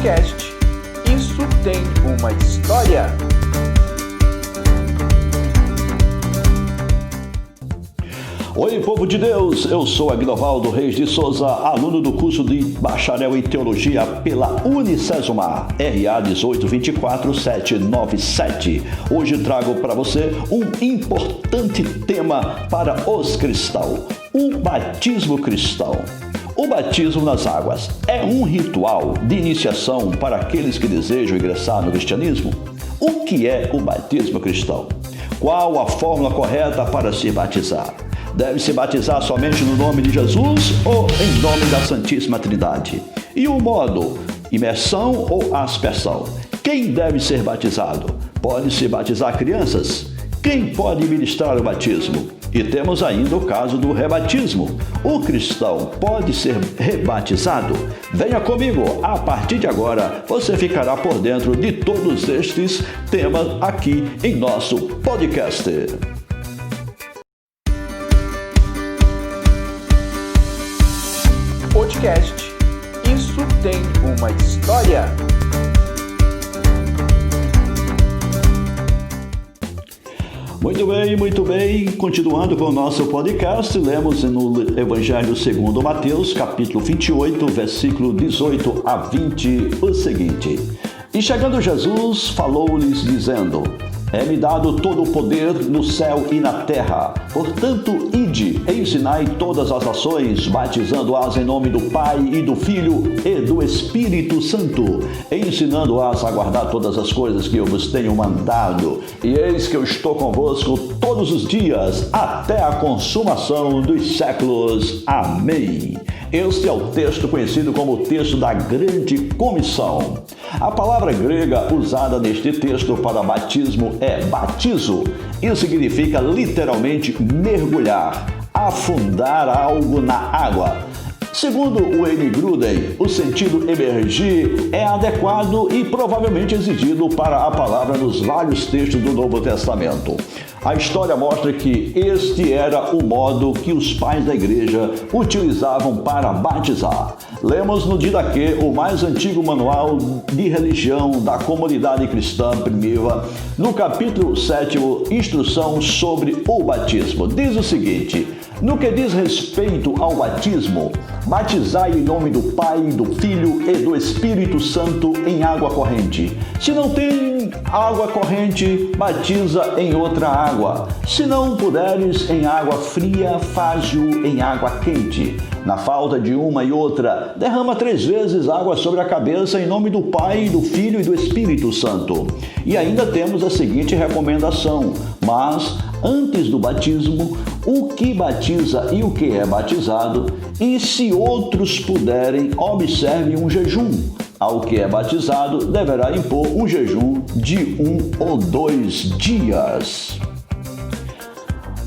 podcast Isso Tem Uma História. Oi, povo de Deus, eu sou Agnovaldo Reis de Souza, aluno do curso de Bacharel em Teologia pela Unicesumar, RA 1824797. Hoje trago para você um importante tema para os cristãos, o batismo cristão. O batismo nas águas é um ritual de iniciação para aqueles que desejam ingressar no cristianismo? O que é o batismo cristão? Qual a fórmula correta para se batizar? Deve se batizar somente no nome de Jesus ou em nome da Santíssima Trindade? E o modo? Imersão ou aspersão? Quem deve ser batizado? Pode-se batizar crianças? Quem pode ministrar o batismo? E temos ainda o caso do rebatismo. O cristão pode ser rebatizado? Venha comigo, a partir de agora você ficará por dentro de todos estes temas aqui em nosso podcast. Podcast Isso Tem Uma História. Muito bem. Continuando com o nosso podcast, lemos no Evangelho segundo Mateus, capítulo 28, versículo 18 a 20, o seguinte: E chegando Jesus, falou-lhes dizendo: É-me dado todo o poder no céu e na terra. Portanto, ide, ensinai todas as nações, batizando-as em nome do Pai e do Filho e do Espírito Santo, ensinando-as a guardar todas as coisas que eu vos tenho mandado. E eis que eu estou convosco todos os dias, até a consumação dos séculos. Amém. Este é o texto conhecido como o texto da Grande Comissão. A palavra grega usada neste texto para batismo é batizo. Isso significa literalmente mergulhar, afundar algo na água. Segundo o Wayne Grudem, o sentido emergir é adequado e provavelmente exigido para a palavra nos vários textos do Novo Testamento. A história mostra que este era o modo que os pais da igreja utilizavam para batizar. Lemos no Didaquê, o mais antigo manual de religião da comunidade cristã primitiva, no capítulo 7, instrução sobre o batismo. Diz o seguinte: no que diz respeito ao batismo, batizai em nome do Pai, do Filho e do Espírito Santo em água corrente. Se não tem água corrente, batiza em outra água. Se não puderes em água fria, faze-o em água quente. Na falta de uma e outra, derrama 3 vezes água sobre a cabeça em nome do Pai, do Filho e do Espírito Santo. E ainda temos a seguinte recomendação: mas antes do batismo, o que batiza e o que é batizado, e se outros puderem, observe um jejum. Ao que é batizado, deverá impor um jejum de 1 ou 2 dias.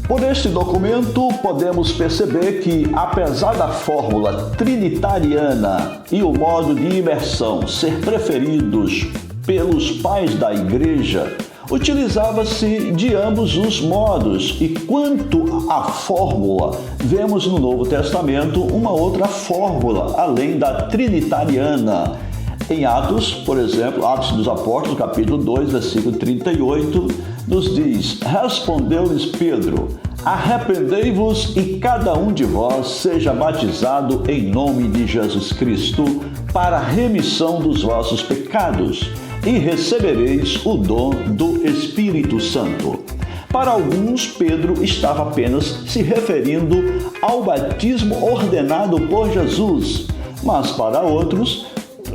Por este documento, podemos perceber que, apesar da fórmula trinitariana e o modo de imersão ser preferidos pelos pais da igreja, utilizava-se de ambos os modos. E quanto à fórmula, vemos no Novo Testamento uma outra fórmula, além da trinitariana. Em Atos, por exemplo, Atos dos Apóstolos, capítulo 2, versículo 38, nos diz: Respondeu-lhes Pedro: Arrependei-vos e cada um de vós seja batizado em nome de Jesus Cristo para a remissão dos vossos pecados, e recebereis o dom do Espírito Santo. Para alguns, Pedro estava apenas se referindo ao batismo ordenado por Jesus, mas para outros,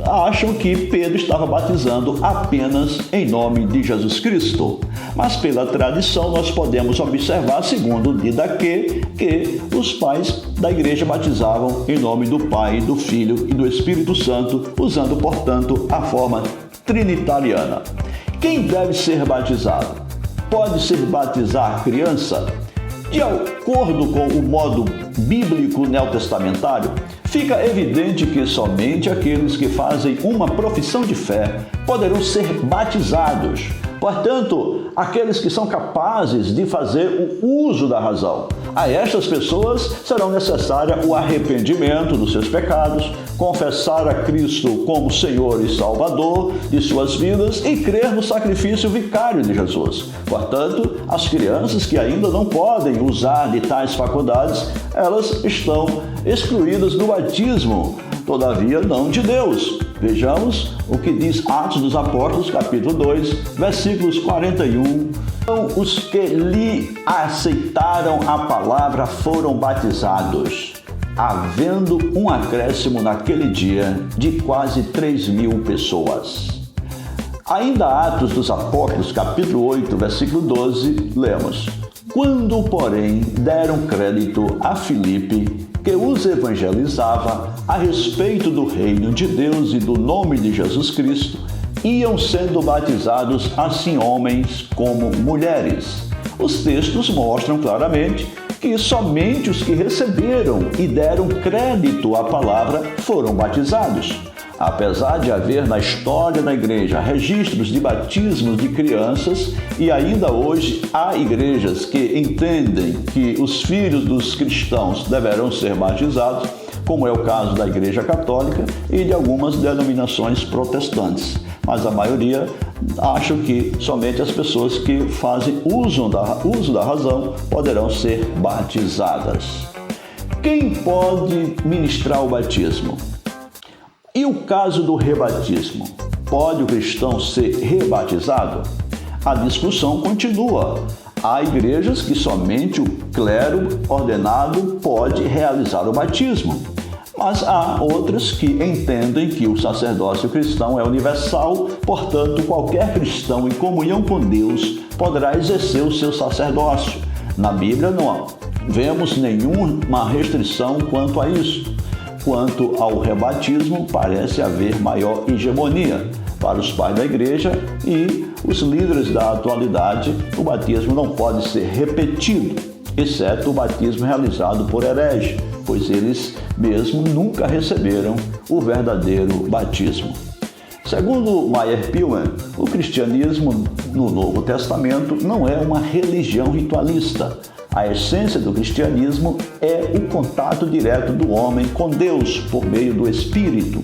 acham que Pedro estava batizando apenas em nome de Jesus Cristo. Mas pela tradição nós podemos observar, segundo o Didaquê, que os pais da igreja batizavam em nome do Pai, do Filho e do Espírito Santo, usando, portanto, a forma trinitariana. Quem deve ser batizado? Pode-se batizar criança? De acordo com o modo bíblico neotestamentário, fica evidente que somente aqueles que fazem uma profissão de fé poderão ser batizados. Portanto, aqueles que são capazes de fazer o uso da razão. A estas pessoas serão necessários o arrependimento dos seus pecados, confessar a Cristo como Senhor e Salvador de suas vidas e crer no sacrifício vicário de Jesus. Portanto, as crianças que ainda não podem usar de tais faculdades, elas estão excluídas do batismo, todavia não de Deus. Vejamos o que diz Atos dos Apóstolos, capítulo 2, versículos 41. Então, os que lhe aceitaram a palavra foram batizados, havendo um acréscimo naquele dia de quase 3.000 pessoas. Ainda Atos dos Apóstolos, capítulo 8, versículo 12, lemos: Quando, porém, deram crédito a Filipe, que os evangelizava a respeito do reino de Deus e do nome de Jesus Cristo, iam sendo batizados assim homens como mulheres. Os textos mostram claramente que somente os que receberam e deram crédito à palavra foram batizados. Apesar de haver na história da igreja registros de batismos de crianças, e ainda hoje há igrejas que entendem que os filhos dos cristãos deverão ser batizados, como é o caso da Igreja Católica e de algumas denominações protestantes. Mas a maioria acha que somente as pessoas que fazem uso da razão poderão ser batizadas. Quem pode ministrar o batismo? E o caso do rebatismo? Pode o cristão ser rebatizado? A discussão continua. Há igrejas que somente o clero ordenado pode realizar o batismo, mas há outras que entendem que o sacerdócio cristão é universal, portanto, qualquer cristão em comunhão com Deus poderá exercer o seu sacerdócio. Na Bíblia não vemos nenhuma restrição quanto a isso. Quanto ao rebatismo, parece haver maior hegemonia. Para os pais da igreja e os líderes da atualidade, o batismo não pode ser repetido, exceto o batismo realizado por hereges, pois eles mesmos nunca receberam o verdadeiro batismo. Segundo Meyer Pillman, o cristianismo no Novo Testamento não é uma religião ritualista. A essência do cristianismo é o contato direto do homem com Deus por meio do Espírito.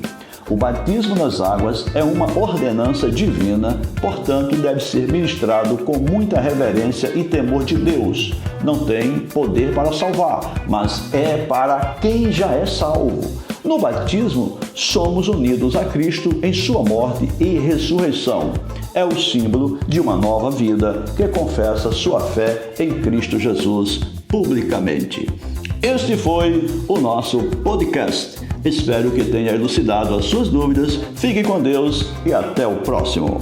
O batismo nas águas é uma ordenança divina, portanto, deve ser ministrado com muita reverência e temor de Deus. Não tem poder para salvar, mas é para quem já é salvo. No batismo, somos unidos a Cristo em sua morte e ressurreição. É o símbolo de uma nova vida que confessa sua fé em Cristo Jesus publicamente. Este foi o nosso podcast. Espero que tenha elucidado as suas dúvidas. Fique com Deus e até o próximo.